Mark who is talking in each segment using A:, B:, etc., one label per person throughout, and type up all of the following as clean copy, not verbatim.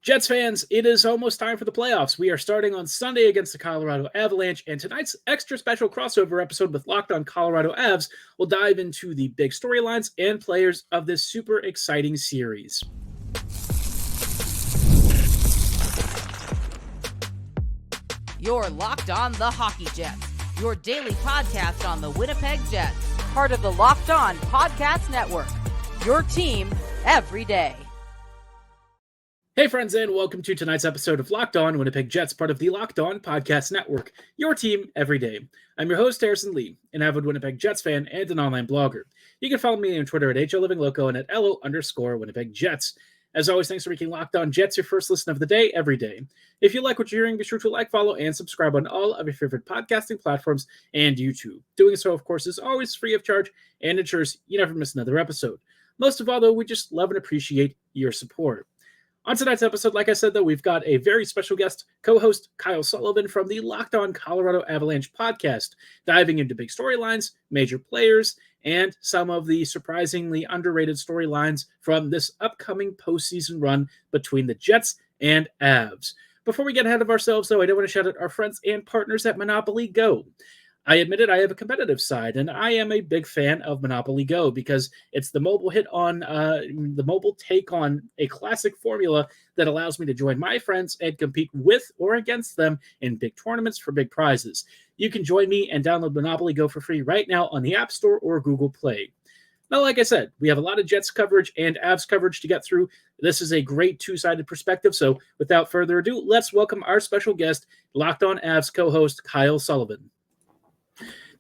A: Jets fans, it is almost time for the playoffs. We are starting on Sunday against the Colorado Avalanche, and tonight's extra special crossover episode with Locked On Colorado Avs will dive into the big storylines and players of this super exciting series.
B: You're Locked On the Hockey Jets, your daily podcast on the Winnipeg Jets, part of the Locked On Podcast Network, your team every day.
A: Hey friends, and welcome to tonight's episode of Locked On Winnipeg Jets, part of the Locked On Podcast Network, your team every day. I'm your host, Harrison Lee, an avid Winnipeg Jets fan and an online blogger. You can follow me on Twitter at HLLivingLoco and at LO_Winnipeg Jets. As always, thanks for making Locked On Jets your first listen of the day every day. If you like what you're hearing, be sure to like, follow, and subscribe on all of your favorite podcasting platforms and YouTube. Doing so, of course, is always free of charge and ensures you never miss another episode. Most of all, though, we just love and appreciate your support. On tonight's episode, like I said, though, we've got a very special guest, co-host Kyle Sullivan from the Locked On Colorado Avalanche podcast, diving into big storylines, major players, and some of the surprisingly underrated storylines from this upcoming postseason run between the Jets and Avs. Before we get ahead of ourselves, though, I do want to shout out our friends and partners at Monopoly Go. I admitted I have a competitive side, and I am a big fan of Monopoly Go because it's the mobile the mobile take on a classic formula that allows me to join my friends and compete with or against them in big tournaments for big prizes. You can join me and download Monopoly Go for free right now on the App Store or Google Play. Now, like I said, we have a lot of Jets coverage and Avs coverage to get through. This is a great two-sided perspective, so without further ado, let's welcome our special guest, Locked On Avs co-host Kyle Sullivan.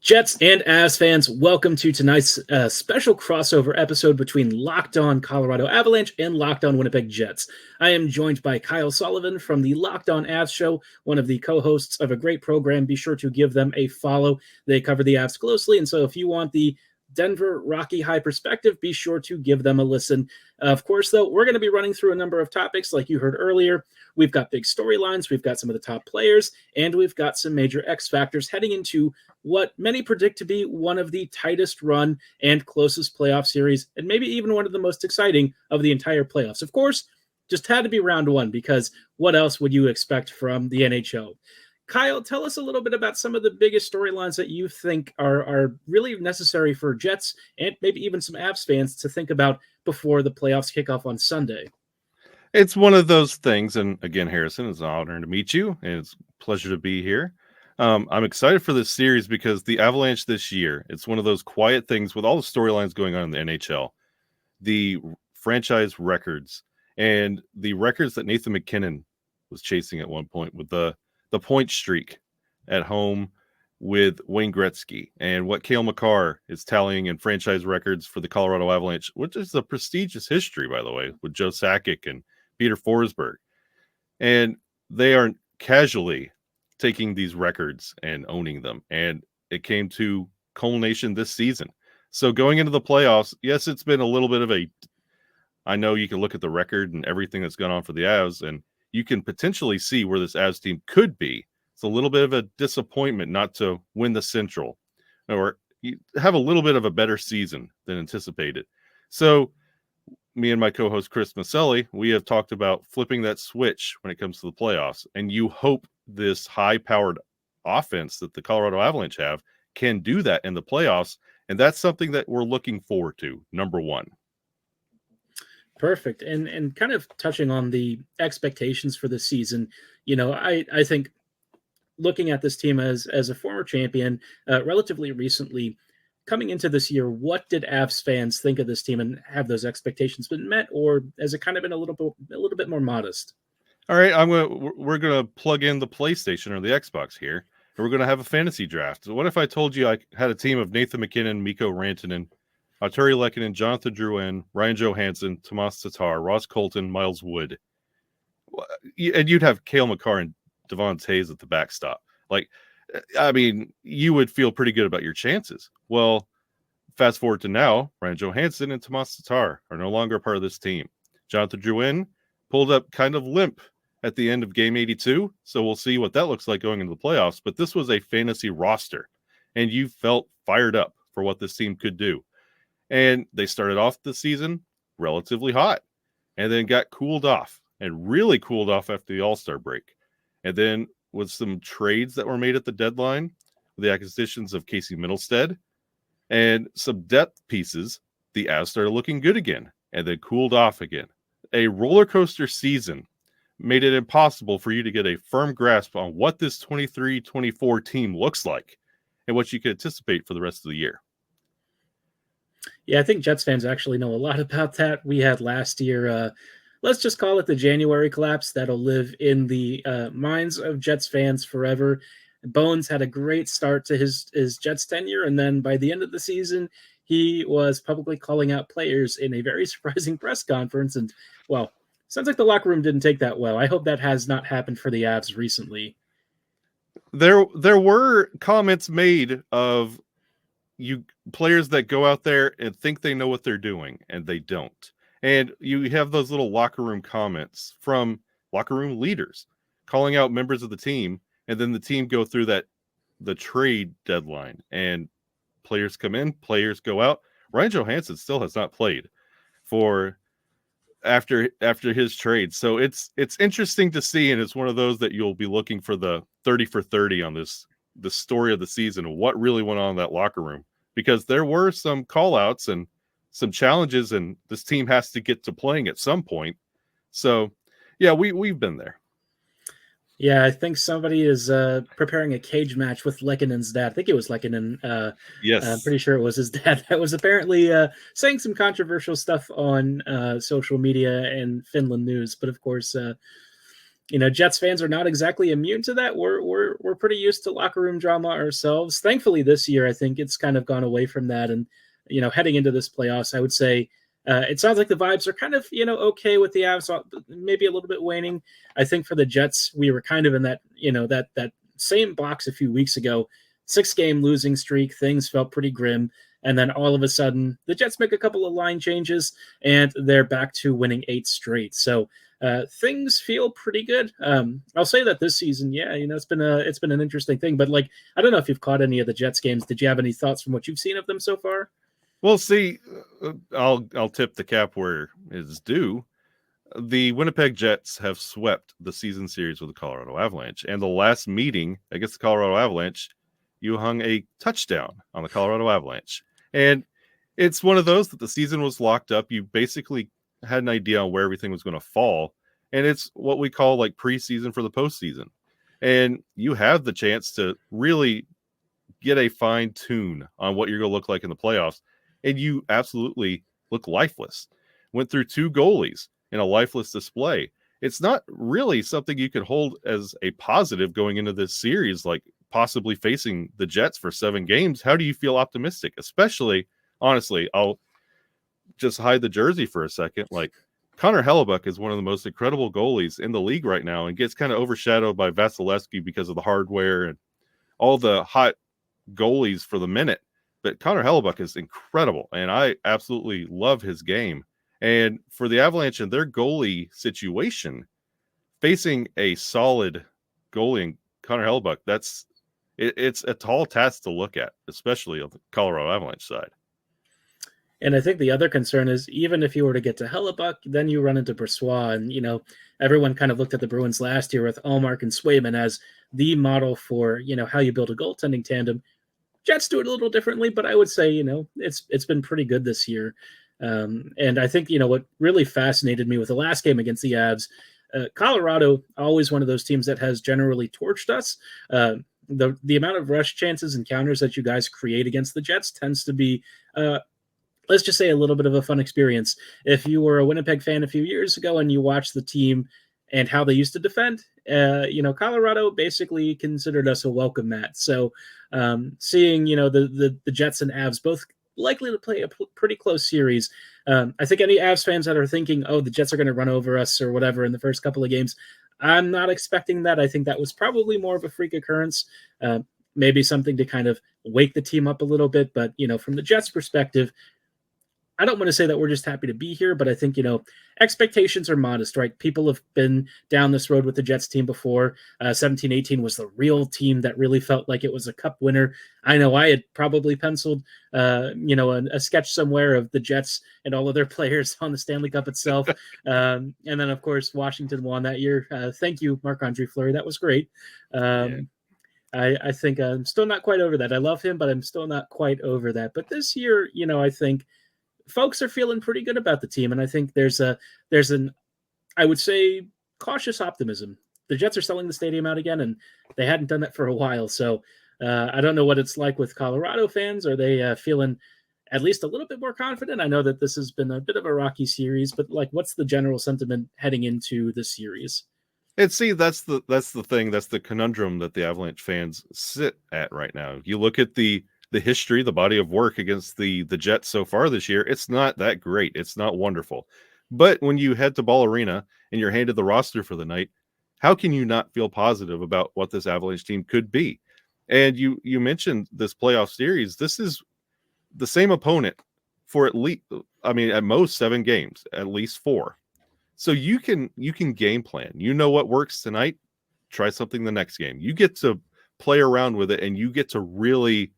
A: Jets and Avs fans, welcome to tonight's special crossover episode between Locked On Colorado Avalanche and Locked On Winnipeg Jets. I am joined by Kyle Sullivan from the Locked On Avs show, one of the co-hosts of a great program. Be sure to give them a follow. They cover the Avs closely, and so if you want the Denver Rocky High perspective, be sure to give them a listen. Of course, though, we're going to be running through a number of topics like you heard earlier. We've got big storylines, we've got some of the top players, and we've got some major X factors heading into what many predict to be one of the tightest run and closest playoff series, and maybe even one of the most exciting of the entire playoffs. Of course, just had to be round one, because what else would you expect from the NHL? Kyle, tell us a little bit about some of the biggest storylines that you think are really necessary for Jets and maybe even some Avs fans to think about before the playoffs kick off on Sunday.
C: It's one of those things. And again, Harrison, it's an honor to meet you, and it's a pleasure to be here. I'm excited for this series because the Avalanche this year, it's one of those quiet things with all the storylines going on in the NHL, the franchise records and the records that Nathan MacKinnon was chasing at one point with the point streak at home with Wayne Gretzky, and what Cale Makar is tallying in franchise records for the Colorado Avalanche, which is a prestigious history, by the way, with Joe Sakic and Peter Forsberg. And they are casually taking these records and owning them. And it came to culmination this season. So going into the playoffs, yes, it's been a little bit of I know you can look at the record and everything that's gone on for the Avs, and you can potentially see where this Avs team could be. It's a little bit of a disappointment not to win the Central or have a little bit of a better season than anticipated. So me and my co-host Chris Maselli, we have talked about flipping that switch when it comes to the playoffs. And you hope this high-powered offense that the Colorado Avalanche have can do that in the playoffs. And that's something that we're looking forward to, number one.
A: Perfect. And kind of touching on the expectations for the season, I think looking at this team as a former champion relatively recently, coming into this year, what did Avs fans think of this team, and have those expectations been met, or has it kind of been a little bit more modest?
C: All right, we're gonna plug in the PlayStation or the Xbox here, and we're gonna have a fantasy draft. So what if I told you I had a team of Nathan MacKinnon, Mikko Rantanen, Artturi Lehkonen, Jonathan Drouin, Ryan Johansson, Tomas Tatar, Ross Colton, Miles Wood, and you'd have Cale Makar and Devon Toews at the backstop. You would feel pretty good about your chances. Well, fast forward to now, Ryan Johansson and Tomas Tatar are no longer part of this team. Jonathan Drouin pulled up kind of limp at the end of game 82, so we'll see what that looks like going into the playoffs. But this was a fantasy roster, and you felt fired up for what this team could do. And they started off the season relatively hot and then got cooled off and really cooled off after the All-Star break. And then with some trades that were made at the deadline, the acquisitions of Casey Middlestead and some depth pieces, the Avs started looking good again and then cooled off again. A roller coaster season made it impossible for you to get a firm grasp on what this 23-24 team looks like and what you could anticipate for the rest of the year.
A: Yeah, I think Jets fans actually know a lot about that. We had last year, let's just call it the January collapse. That'll live in the minds of Jets fans forever. Bones had a great start to his Jets tenure, and then by the end of the season, he was publicly calling out players in a very surprising press conference. And, well, sounds like the locker room didn't take that well. I hope that has not happened for the Avs recently.
C: There were comments made of you players that go out there and think they know what they're doing, and they don't. And you have those little locker room comments from locker room leaders calling out members of the team, and then the team go through the trade deadline, and players come in, players go out. Ryan Johansson still has not played for after his trade. So it's interesting to see, and it's one of those that you'll be looking for the 30 for 30 on the story of the season, what really went on in that locker room, because there were some call outs and some challenges, and this team has to get to playing at some point. So yeah, we've been there.
A: Yeah, I think somebody is preparing a cage match with Lekkonen's dad. I think it was Lekkonen.
C: Yes.
A: I'm pretty sure it was his dad that was apparently saying some controversial stuff on social media and Finland news. But of course, Jets fans are not exactly immune to that. We're pretty used to locker room drama ourselves. Thankfully, this year, I think it's kind of gone away from that. And, heading into this playoffs, I would say it sounds like the vibes are kind of, okay with the Avs, maybe a little bit waning. I think for the Jets, we were kind of in that, that same box a few weeks ago, 6-game losing streak. Things felt pretty grim. And then all of a sudden, the Jets make a couple of line changes, and they're back to winning 8 straight. So things feel pretty good. I'll say that this season, it's been an interesting thing. But I don't know if you've caught any of the Jets games. Did you have any thoughts from what you've seen of them so far?
C: Well, see, I'll tip the cap where it's due. The Winnipeg Jets have swept the season series with the Colorado Avalanche, and the last meeting against the Colorado Avalanche, you hung a touchdown on the Colorado Avalanche. And it's one of those that the season was locked up. You basically had an idea on where everything was going to fall, and it's what we call preseason for the postseason. And you have the chance to really get a fine tune on what you're going to look like in the playoffs. And you absolutely look lifeless. Went through 2 goalies in a lifeless display. It's not really something you could hold as a positive going into this series, possibly facing the Jets for 7 games. How do you feel optimistic? Especially, honestly, I'll just hide the jersey for a second. Connor Hellebuyck is one of the most incredible goalies in the league right now, and gets kind of overshadowed by Vasilevsky because of the hardware and all the hot goalies for the minute. But Connor Hellebuyck is incredible, and I absolutely love his game. And for the Avalanche and their goalie situation, facing a solid goalie in Connor Hellebuyck, it's a tall task to look at, especially on the Colorado Avalanche side.
A: And I think the other concern is, even if you were to get to Hellebuyck, then you run into Brossoit. And, everyone kind of looked at the Bruins last year with Ullmark and Swayman as the model for, how you build a goaltending tandem. Jets do it a little differently, but I would say, it's been pretty good this year. And I think, what really fascinated me with the last game against the Avs, Colorado, always one of those teams that has generally torched us. The amount of rush chances and counters that you guys create against the Jets tends to be, let's just say, a little bit of a fun experience. If you were a Winnipeg fan a few years ago and you watched the team and how they used to defend, Colorado basically considered us a welcome mat. So seeing, the Jets and Avs both likely to play a pretty close series. I think any Avs fans that are thinking, oh, the Jets are going to run over us or whatever in the first couple of games, I'm not expecting that. I think that was probably more of a freak occurrence, maybe something to kind of wake the team up a little bit. But, from the Jets' perspective, I don't want to say that we're just happy to be here, but I think, expectations are modest, right? People have been down this road with the Jets team before. 17-18 was the real team that really felt like it was a cup winner. I know I had probably penciled, a sketch somewhere of the Jets and all of their players on the Stanley Cup itself. And then, of course, Washington won that year. Thank you, Marc-Andre Fleury. That was great. I think I'm still not quite over that. I love him, but I'm still not quite over that. But this year, I think folks are feeling pretty good about the team, and I think there's an I would say cautious optimism. The Jets are selling the stadium out again, and they hadn't done that for a while. So I don't know what it's like with Colorado fans. Are they feeling at least a little bit more confident? I know that this has been a bit of a rocky series, but what's the general sentiment heading into this series?
C: And see, that's the thing. That's the conundrum that the Avalanche fans sit at right now. You look at the history, the body of work against the Jets so far this year. It's not that great. It's not wonderful. But when you head to Ball Arena and you're handed the roster for the night, how can you not feel positive about what this Avalanche team could be? And you mentioned this playoff series. This is the same opponent for at least, at most 7 games, at least 4. So you can game plan. You know what works tonight. Try something the next game. You get to play around with it, and you get to really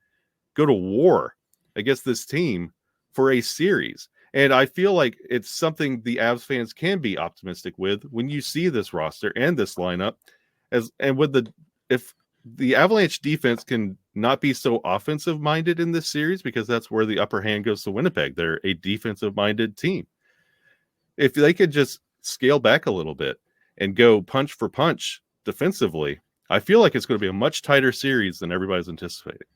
C: go to war against this team for a series. And I feel like it's something the Avs fans can be optimistic with when you see this roster and this lineup. If the Avalanche defense can not be so offensive minded in this series, because that's where the upper hand goes to Winnipeg. They're a defensive minded team. If they could just scale back a little bit and go punch for punch defensively, I feel like it's going to be a much tighter series than everybody's anticipating.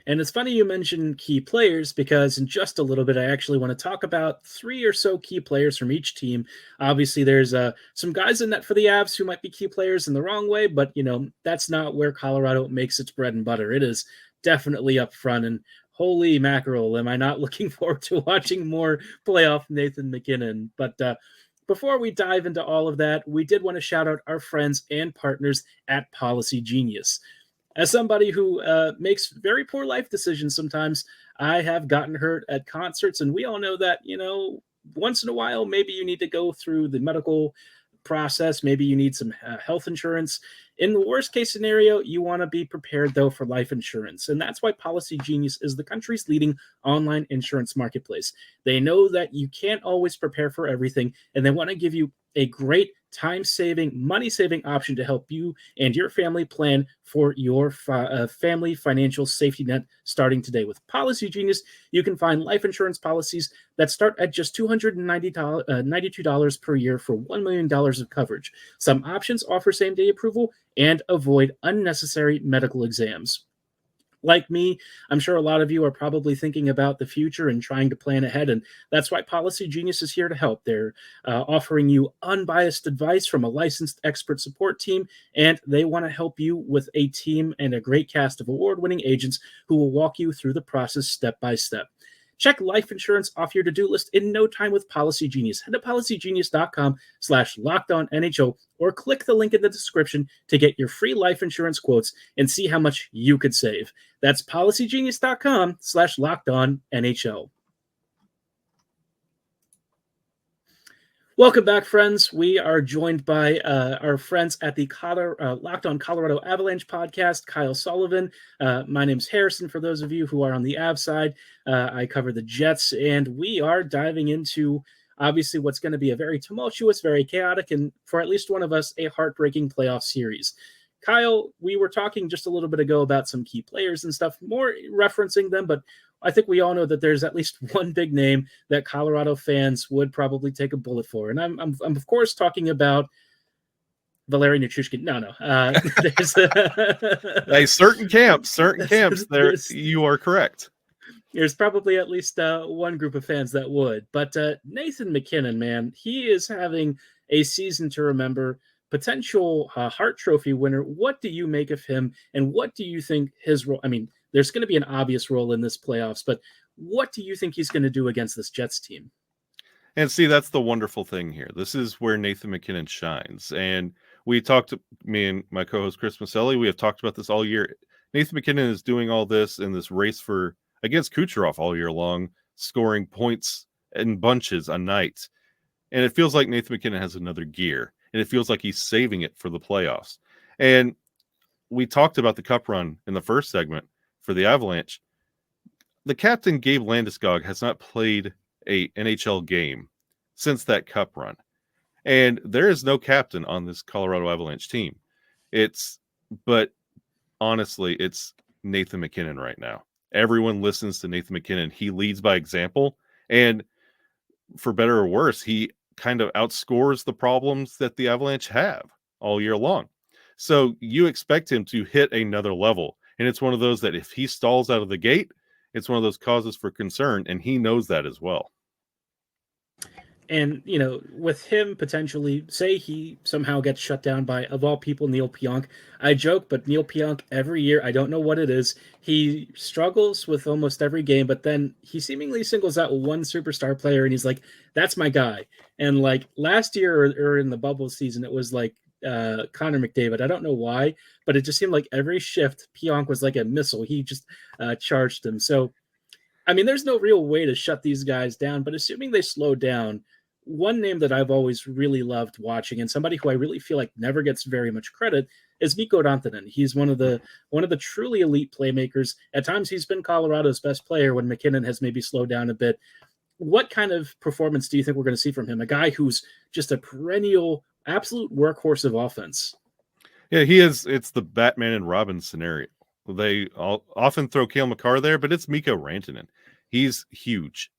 A: And it's funny you mentioned key players, because in just a little bit, I actually want to talk about 3 or so key players from each team. Obviously, there's some guys in that for the Avs who might be key players in the wrong way, but, that's not where Colorado makes its bread and butter. It is definitely up front, and holy mackerel, am I not looking forward to watching more playoff Nathan MacKinnon. But before we dive into all of that, we did want to shout out our friends and partners at Policygenius. As somebody who makes very poor life decisions sometimes, I have gotten hurt at concerts, and we all know that, once in a while, maybe you need to go through the medical process. Maybe you need some health insurance. In the worst case scenario, you want to be prepared, though, for life insurance. And that's why Policygenius is the country's leading online insurance marketplace. They know that you can't always prepare for everything, and they want to give you a great time-saving, money-saving option to help you and your family plan for your family financial safety net starting today. With Policygenius, you can find life insurance policies that start at just $292 per year for $1 million of coverage. Some options offer same-day approval and avoid unnecessary medical exams. Like me, I'm sure a lot of you are probably thinking about the future and trying to plan ahead, and that's why Policygenius is here to help. They're offering you unbiased advice from a licensed expert support team, and they want to help you with a team and a great cast of award-winning agents who will walk you through the process step by step. Check life insurance off your to-do list in no time with Policygenius. Head to policygenius.com/lockedonnhl or click the link in the description to get your free life insurance quotes and see how much you could save. That's policygenius.com/lockedonnhl. Welcome back, friends. We are joined by our friends at the Locked On Colorado Avalanche podcast, Kyle Sullivan. My name's Harrison, for those of you who are on the Av side. I cover the Jets, and we are diving into, obviously, what's going to be a very tumultuous, very chaotic, and for at least one of us, a heartbreaking playoff series. Kyle, we were talking just a little bit ago about some key players and stuff, more referencing them, but I think we all know that there's at least one big name that Colorado fans would probably take a bullet for. And I'm of course talking about Valeri Nichushkin. No.
C: There's certain camps there. You are correct.
A: There's probably at least one group of fans that would. But Nathan MacKinnon, man, he is having a season to remember. Potential Hart Trophy winner. What do you make of him, and what do you think his role? I mean, there's going to be an obvious role in this playoffs, but what do you think he's going to do against this Jets team?
C: And see, that's the wonderful thing here. This is where Nathan MacKinnon shines. And we talked, me and my co-host Chris Maselli, we have talked about this all year. Nathan MacKinnon is doing all this in this race against Kucherov all year long, scoring points in bunches a night. And it feels like Nathan MacKinnon has another gear, and it feels like he's saving it for the playoffs. And we talked about the cup run in the first segment for the Avalanche. The captain, Gabe Landeskog, has not played a NHL game since that cup run. And there is no captain on this Colorado Avalanche team. But honestly, it's Nathan MacKinnon right now. Everyone listens to Nathan MacKinnon. He leads by example. And for better or worse, he kind of outscores the problems that the Avalanche have all year long. So you expect him to hit another level. And it's one of those that if he stalls out of the gate, it's one of those causes for concern. And he knows that as well.
A: And, with him potentially, say he somehow gets shut down by, of all people, Neil Pionk. I joke, but Neil Pionk, every year, I don't know what it is, he struggles with almost every game, but then he seemingly singles out one superstar player, and he's like, that's my guy. And, like, last year or in the bubble season, it was like Connor McDavid. I don't know why, but it just seemed like every shift, Pionk was like a missile. He just charged him. So, I mean, there's no real way to shut these guys down, but assuming they slow down, one name that I've always really loved watching, and somebody who I really feel like never gets very much credit, is Mikko Rantanen. He's one of the truly elite playmakers. At times, he's been Colorado's best player when MacKinnon has maybe slowed down a bit. What kind of performance do you think we're going to see from him? A guy who's just a perennial, absolute workhorse of offense.
C: Yeah, he is. It's the Batman and Robin scenario. They often throw Cale Makar there, but it's Mikko Rantanen. He's huge.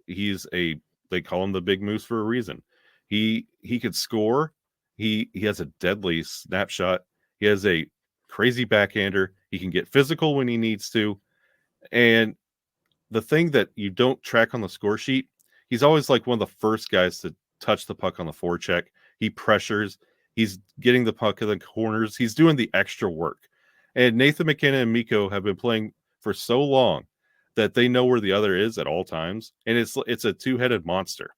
C: They call him the Big Moose for a reason. He could score. He has a deadly snapshot. He has a crazy backhander. He can get physical when he needs to. And the thing that you don't track on the score sheet, he's always like one of the first guys to touch the puck on the forecheck. He pressures. He's getting the puck in the corners. He's doing the extra work. And Nathan MacKinnon and Mikko have been playing for so long that they know where the other is at all times. And it's a two-headed monster.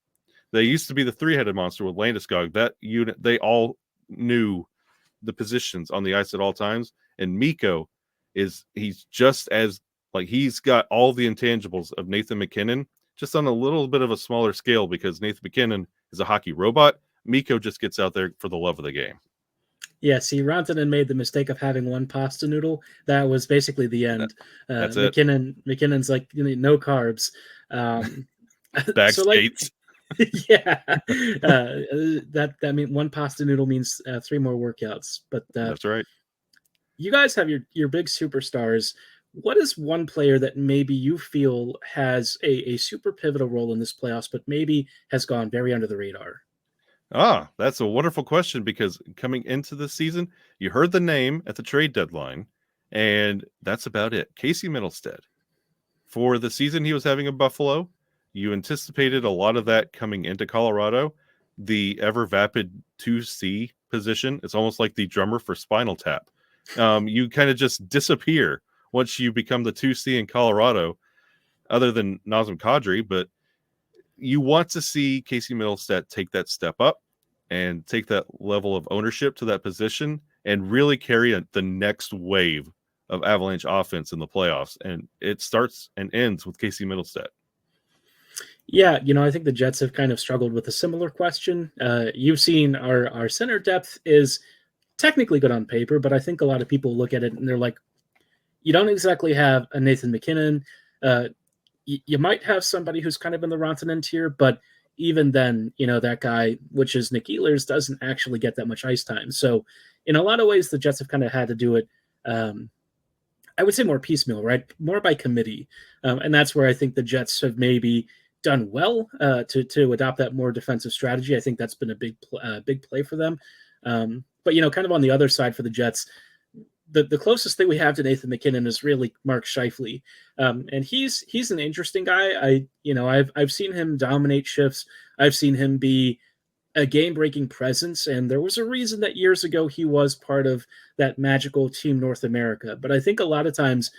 C: They used to be the three-headed monster with Landeskog. That unit, they all knew the positions on the ice at all times. And Mikko he's just as, like, he's got all the intangibles of Nathan MacKinnon, just on a little bit of a smaller scale, because Nathan MacKinnon is a hockey robot. Mikko just gets out there for the love of the game.
A: Yeah, see, Rantanen made the mistake of having one pasta noodle. That was basically the end.
C: That's
A: it. McKinnon's like, no carbs.
C: Bag skates.
A: Yeah. That mean one pasta noodle means 3 more workouts. But
C: that's right.
A: You guys have your big superstars. What is one player that maybe you feel has a super pivotal role in this playoffs, but maybe has gone very under the radar?
C: That's a wonderful question, because coming into the season, you heard the name at the trade deadline, and that's about it. Casey Mittelstadt. For the season he was having in Buffalo, you anticipated a lot of that coming into Colorado. The ever vapid 2C position, it's almost like the drummer for Spinal Tap. You kind of just disappear once you become the 2C in Colorado, other than Nazem Kadri, but you want to see Casey Mittelstadt take that step up and take that level of ownership to that position and really carry the next wave of Avalanche offense in the playoffs. And it starts and ends with Casey Mittelstadt.
A: Yeah, I think the Jets have kind of struggled with a similar question. You've seen our center depth is technically good on paper, but I think a lot of people look at it and they're like, you don't exactly have a Nathan MacKinnon. You might have somebody who's kind of in the Rantanen tier, but even then, that guy, which is Nick Ehlers, doesn't actually get that much ice time. So in a lot of ways, the Jets have kind of had to do it, I would say more piecemeal, right? More by committee. And that's where I think the Jets have maybe done well to adopt that more defensive strategy. I think that's been a big play for them. But, kind of on the other side for the Jets, the closest thing we have to Nathan MacKinnon is really Mark Scheifele. And he's an interesting guy. I've seen him dominate shifts. I've seen him be a game-breaking presence, and there was a reason that years ago he was part of that magical Team North America. But I think a lot of times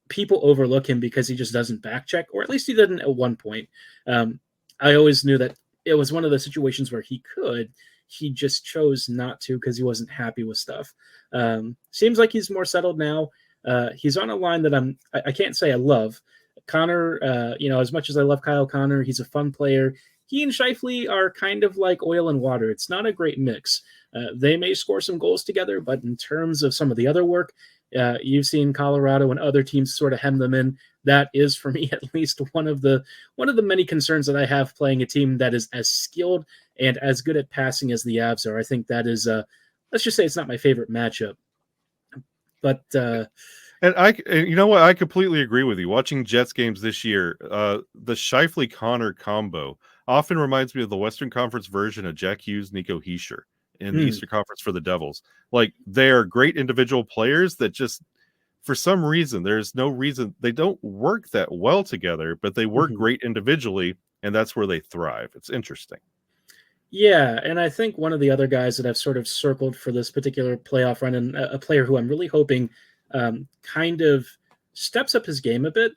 A: people overlook him because he just doesn't backcheck, or at least he didn't at one point. I always knew that it was one of the situations where he just chose not to because he wasn't happy with stuff. Seems like he's more settled now. He's on a line that I can't say I love, Connor, as much as I love Kyle Connor, he's a fun player. He and Scheifele are kind of like oil and water. It's not a great mix. They may score some goals together, but in terms of some of the other work, you've seen Colorado and other teams sort of hem them in. That is, for me, at least one of the many concerns that I have playing a team that is as skilled and as good at passing as the Avs are. I think that is, let's just say, it's not my favorite matchup. But
C: and you know what? I completely agree with you. Watching Jets games this year, the Scheifele Connor combo often reminds me of the Western Conference version of Jack Hughes, Nico Hischier in the Eastern Conference for the Devils. Like, they are great individual players that just, for some reason, there's no reason they don't work that well together, but they work great individually, and that's where they thrive. It's interesting.
A: Yeah, and I think one of the other guys that I've sort of circled for this particular playoff run, and a player who I'm really hoping kind of steps up his game a bit,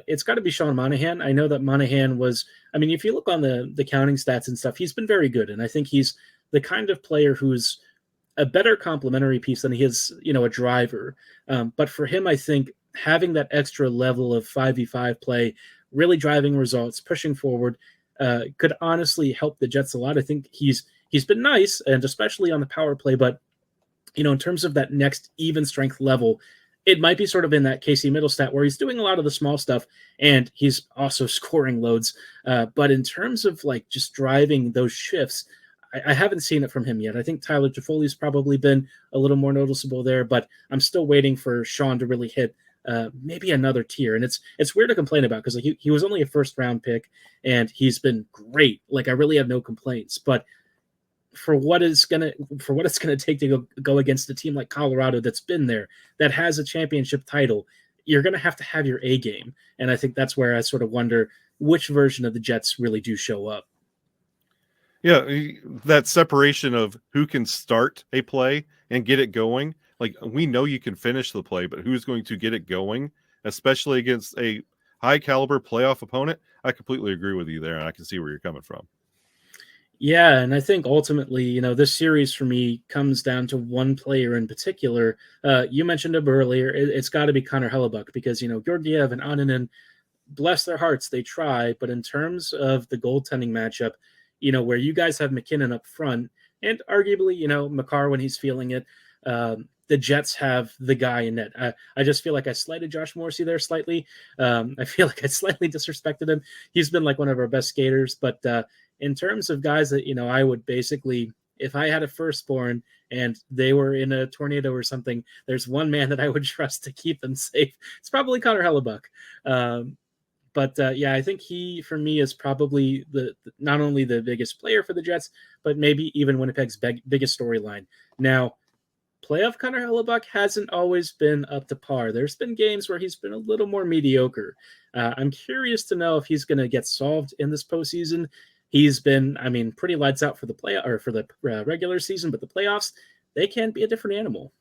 A: it's got to be Sean Monahan. I know that Monahan was, if you look on the counting stats and stuff, he's been very good, and I think he's the kind of player who's a better complementary piece than he is, a driver. But for him, I think having that extra level of 5v5 play, really driving results, pushing forward, could honestly help the Jets a lot. I think he's been nice, and especially on the power play, but in terms of that next even strength level, it might be sort of in that Casey Middlestat where he's doing a lot of the small stuff and he's also scoring loads. But in terms of like just driving those shifts, I haven't seen it from him yet. I think Tyler Toffoli's probably been a little more noticeable there, but I'm still waiting for Sean to really hit maybe another tier. And it's weird to complain about because he was only a first round pick and he's been great. Like, I really have no complaints, but for what it's gonna take to go against a team like Colorado that's been there, that has a championship title, you're gonna have to have your A game. And I think that's where I sort of wonder which version of the Jets really do show up.
C: Yeah, that separation of who can start a play and get it going. Like, we know you can finish the play, but who's going to get it going, especially against a high caliber playoff opponent? I completely agree with you there, and I can see where you're coming from.
A: Yeah, and I think ultimately, this series for me comes down to one player in particular. You mentioned him earlier. It's got to be Connor Hellebuck because, Georgiev and Annunen, bless their hearts, they try. But in terms of the goaltending matchup, where you guys have McKinnon up front and arguably, Makar when he's feeling it, the Jets have the guy in net. I just feel like I slighted Josh Morrissey there slightly. I feel like I slightly disrespected him. He's been like one of our best skaters, but in terms of guys that, I would basically, if I had a firstborn and they were in a tornado or something, there's one man that I would trust to keep them safe. It's probably Connor Hellebuck. But I think he, for me, is probably not only the biggest player for the Jets, but maybe even Winnipeg's biggest storyline. Now, playoff Connor Hellebuck hasn't always been up to par. There's been games where he's been a little more mediocre. I'm curious to know if he's going to get solved in this postseason. He's been, pretty lights out for the regular season, but the playoffs, they can be a different animal.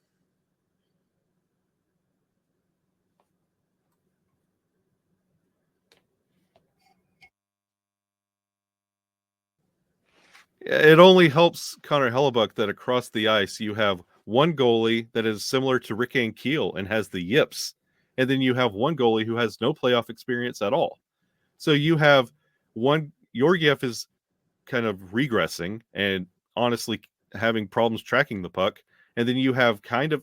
C: It only helps Connor Hellebuck that across the ice you have one goalie that is similar to Rick Ankiel and has the yips, and then you have one goalie who has no playoff experience at all. So you have one, Georgiev is kind of regressing and honestly having problems tracking the puck, and then you have kind of,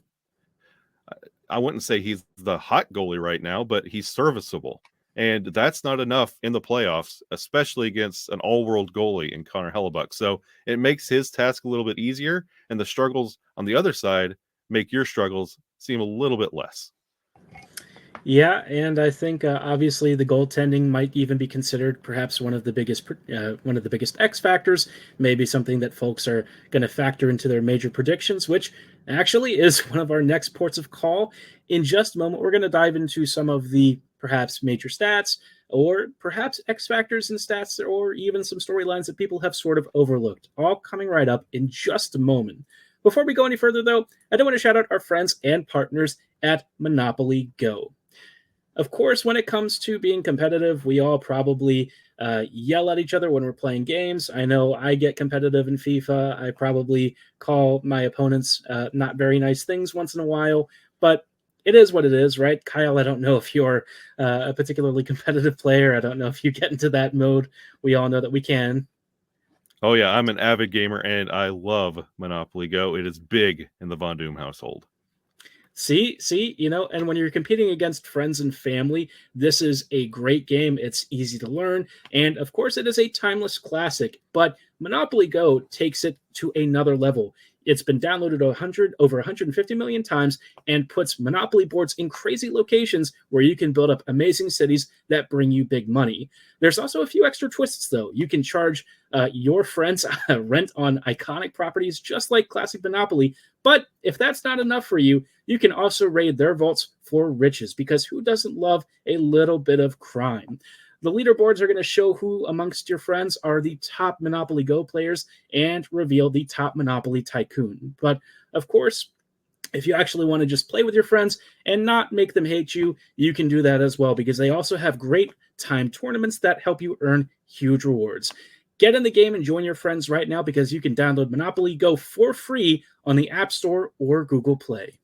C: I wouldn't say he's the hot goalie right now, but he's serviceable. And that's not enough in the playoffs, especially against an all-world goalie in Connor Hellebuck. So it makes his task a little bit easier, and the struggles on the other side make your struggles seem a little bit less.
A: Yeah, and I think obviously the goaltending might even be considered perhaps one of the biggest X factors, maybe something that folks are going to factor into their major predictions, which actually is one of our next ports of call. In just a moment, we're going to dive into some of the perhaps major stats, or perhaps X factors in stats, or even some storylines that people have sort of overlooked. All coming right up in just a moment. Before we go any further, though, I do want to shout out our friends and partners at Monopoly Go. Of course, when it comes to being competitive, we all probably yell at each other when we're playing games. I know I get competitive in FIFA. I probably call my opponents not very nice things once in a while, but it is what it is, right? Kyle, I don't know if you're a particularly competitive player. I don't know if you get into that mode. We all know that we can.
C: Oh yeah, I'm an avid gamer and I love Monopoly Go. It is big in the Von Doom household.
A: See, and when you're competing against friends and family, this is a great game. It's easy to learn. And of course, it is a timeless classic, but Monopoly Go takes it to another level. It's been downloaded over 150 million times and puts Monopoly boards in crazy locations where you can build up amazing cities that bring you big money. There's also a few extra twists, though. You can charge your friends rent on iconic properties, just like classic Monopoly. But if that's not enough for you, you can also raid their vaults for riches, because who doesn't love a little bit of crime? The leaderboards are going to show who amongst your friends are the top Monopoly Go players and reveal the top Monopoly tycoon. But of course, if you actually want to just play with your friends and not make them hate you, you can do that as well, because they also have great time tournaments that help you earn huge rewards. Get in the game and join your friends right now, because you can download Monopoly Go for free on the App Store or Google Play.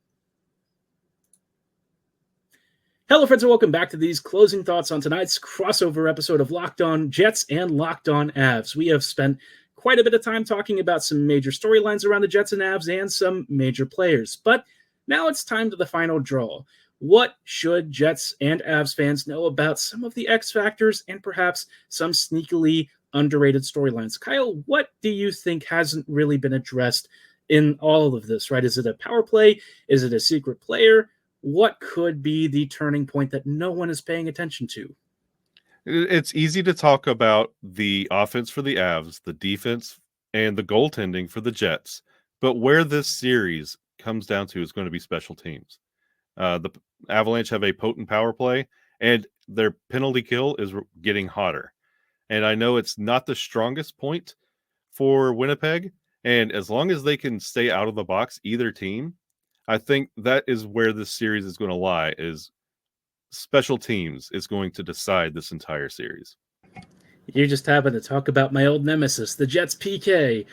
A: Hello, friends, and welcome back to these closing thoughts on tonight's crossover episode of Locked On Jets and Locked On Avs. We have spent quite a bit of time talking about some major storylines around the Jets and Avs and some major players. But now it's time to the final draw. What should Jets and Avs fans know about some of the X factors and perhaps some sneakily underrated storylines? Kyle, what do you think hasn't really been addressed in all of this, right? Is it a power play? Is it a secret player? What could be the turning point that no one is paying attention to?
C: It's easy to talk about the offense for the Avs, the defense, and the goaltending for the Jets. But where this series comes down to is going to be special teams. The Avalanche have a potent power play, and their penalty kill is getting hotter. And I know it's not the strongest point for Winnipeg. And as long as they can stay out of the box, either team, I think that is where this series is going to lie, is special teams is going to decide this entire series.
A: You just happen to talk about my old nemesis, the Jets PK.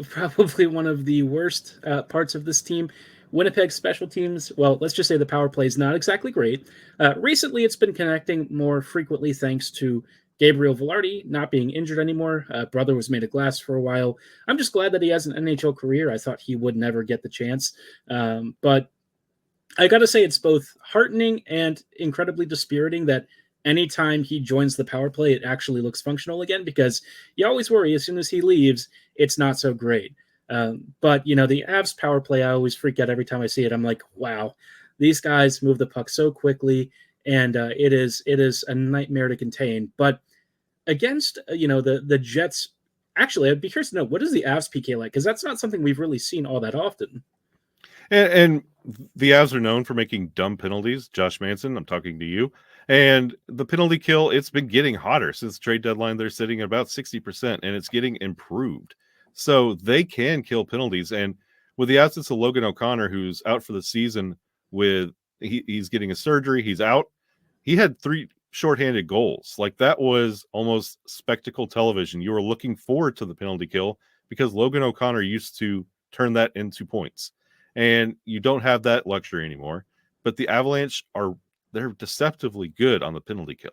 A: Probably one of the worst parts of this team. Winnipeg special teams, well, let's just say the power play is not exactly great. Recently, it's been connecting more frequently thanks to Gabriel Velarde not being injured anymore. Brother was made of glass for a while. I'm just glad that he has an NHL career. I thought he would never get the chance. But I got to say, it's both heartening and incredibly dispiriting that anytime he joins the power play, it actually looks functional again, because you always worry as soon as he leaves, it's not so great. But, the Avs power play, I always freak out every time I see it. I'm like, wow, these guys move the puck so quickly, and it is a nightmare to contain. But against, the Jets, actually, I'd be curious to know, what is the Avs PK like? Because that's not something we've really seen all that often.
C: And the Avs are known for making dumb penalties. Josh Manson, I'm talking to you. And the penalty kill, it's been getting hotter since trade deadline. They're sitting at about 60%, and it's getting improved. So they can kill penalties. And with the absence of Logan O'Connor, who's out for the season with he's getting a surgery, he's out. He had 3 shorthanded goals. Like, that was almost spectacle television. You were looking forward to the penalty kill because Logan O'Connor used to turn that into points. And you don't have that luxury anymore. But the Avalanche they're deceptively good on the penalty kill.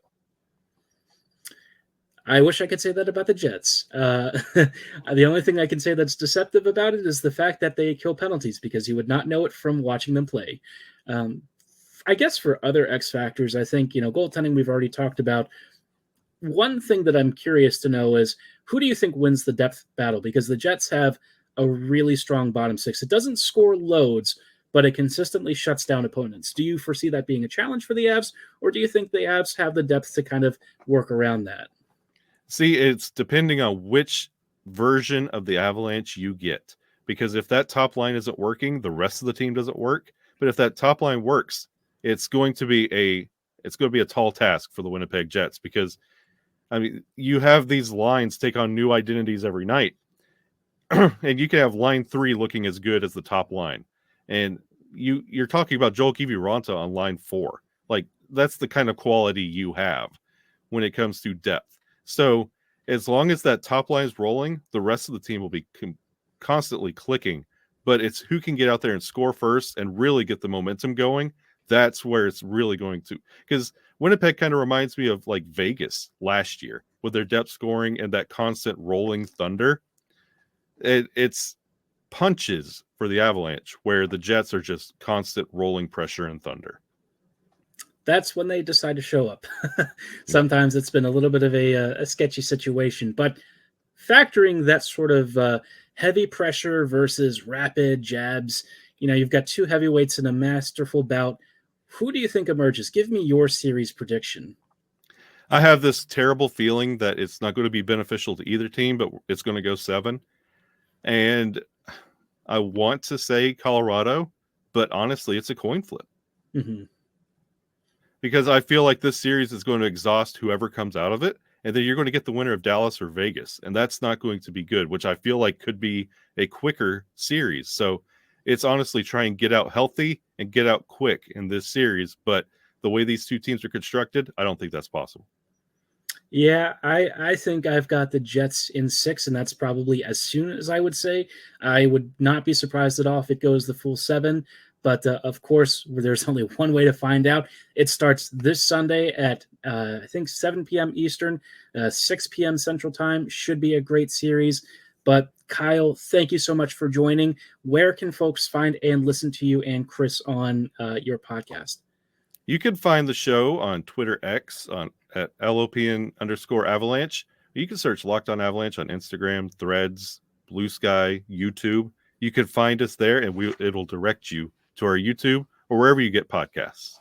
A: I wish I could say that about the Jets. The only thing I can say that's deceptive about it is the fact that they kill penalties, because you would not know it from watching them play. I guess for other X factors, I think, goaltending we've already talked about. One thing that I'm curious to know is, who do you think wins the depth battle? Because the Jets have a really strong bottom six. It doesn't score loads, but it consistently shuts down opponents. Do you foresee that being a challenge for the Avs, or do you think the Avs have the depth to kind of work around that?
C: See, it's depending on which version of the Avalanche you get. Because if that top line isn't working, the rest of the team doesn't work. But if that top line works, it's going to be a tall task for the Winnipeg Jets, because you have these lines take on new identities every night. And you can have line 3 looking as good as the top line. And you're talking about Joel Kiviranta on line 4. Like, that's the kind of quality you have when it comes to depth. So as long as that top line is rolling, the rest of the team will be constantly clicking. But it's who can get out there and score first and really get the momentum going. that's where it's really going to, because Winnipeg kind of reminds me of like Vegas last year with their depth scoring and that constant rolling thunder. It's punches for the Avalanche, where the Jets are just constant rolling pressure and thunder.
A: That's when they decide to show up. Sometimes it's been a little bit of a sketchy situation, but factoring that sort of heavy pressure versus rapid jabs, you've got two heavyweights in a masterful bout. Who do you think emerges? Give me your series prediction.
C: I have this terrible feeling that it's not going to be beneficial to either team, but it's going to go 7. And I want to say Colorado, but honestly, it's a coin flip.
A: Mm-hmm.
C: Because I feel like this series is going to exhaust whoever comes out of it, and then you're going to get the winner of Dallas or Vegas, and that's not going to be good, which I feel like could be a quicker series. So it's honestly try and get out healthy and get out quick in this series, but the way these two teams are constructed, I don't think that's possible.
A: Yeah, I think I've got the Jets in 6, and that's probably as soon as I would say. I would not be surprised at all if it goes the full 7. But of course, there's only one way to find out. It starts this Sunday at, I think, 7 p.m. Eastern, 6 p.m. Central Time. Should be a great series. But Kyle, thank you so much for joining. Where can folks find and listen to you and Chris on your podcast?
C: You can find the show on Twitter X at LOPN_Avalanche. You can search Locked On Avalanche on Instagram, Threads, Blue Sky, YouTube. You can find us there, and it'll direct you to our YouTube or wherever you get podcasts.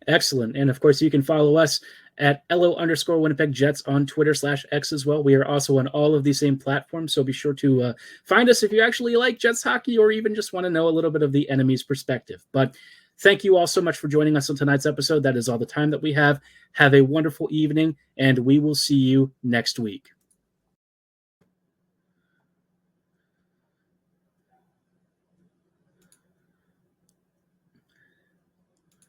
A: Excellent. And of course, you can follow us at LO_Winnipeg Jets on Twitter/X as well. We are also on all of the same platforms, so be sure to find us if you actually like Jets hockey or even just want to know a little bit of the enemy's perspective. But thank you all so much for joining us on tonight's episode. That is all the time that we have. Have a wonderful evening, and we will see you next week.